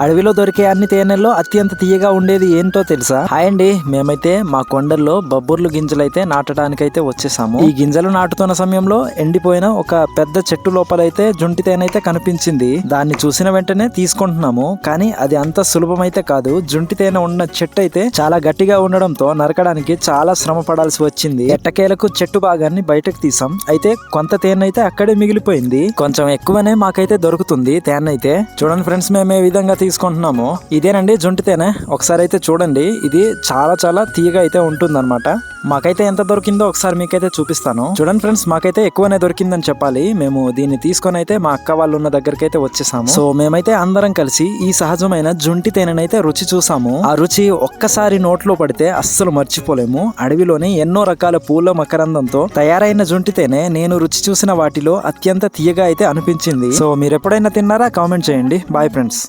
అడవిలో దొరికే అన్ని తేనెల్లో అత్యంత తీయగా ఉండేది ఏంటో తెలుసా? హాయ్ అండి, మేమైతే మా కొండల్లో బొబ్బర్లు గింజలైతే నాటడానికైతే వచ్చేసాము. ఈ గింజలు నాటుతున్న సమయంలో ఎండిపోయిన ఒక పెద్ద చెట్టు లోపలైతే జుంటి తేనైతే కనిపించింది. దాన్ని చూసిన వెంటనే తీసుకుంటున్నాము. కానీ అది అంత సులభమైతే కాదు. జుంటి తేనె ఉన్న చెట్టు అయితే చాలా గట్టిగా ఉండడంతో నరకడానికి చాలా శ్రమ పడాల్సి వచ్చింది. ఎట్టకేలకు చెట్టు భాగాన్ని బయటకు తీసాం. అయితే కొంత తేనె అయితే అక్కడే మిగిలిపోయింది. కొంచెం ఎక్కువనే మాకైతే దొరుకుతుంది తేనె అయితే. చూడండి ఫ్రెండ్స్, మేము ఏ విధంగా తీసుకుంటున్నాము. ఇదేనండి జుంటి తేనె. ఒకసారి అయితే చూడండి. ఇది చాలా చాలా తీయగా అయితే ఉంటుందన్నమాట. మాకైతే ఎంత దొరికిందో ఒకసారి మీకైతే చూపిస్తాను. చూడండి ఫ్రెండ్స్, మాకైతే ఎక్కువనే దొరికిందని చెప్పాలి. మేము దీన్ని తీసుకొని అయితే మా అక్క వాళ్ళు ఉన్న దగ్గరికి అయితే వచ్చేసాము. సో మేమైతే అందరం కలిసి ఈ సహజమైన జుంటి తేనెనైతే రుచి చూసాము. ఆ రుచి ఒక్కసారి నోట్లో పడితే అస్సలు మర్చిపోలేము. అడవిలోని ఎన్నో రకాల పూల మకరందంతో తయారైన జుంటి తేనె నేను రుచి చూసిన వాటిలో అత్యంత తీయగా అయితే అనిపించింది. సో మీరు ఎప్పుడైనా తిన్నారా? కామెంట్ చేయండి. Bye friends.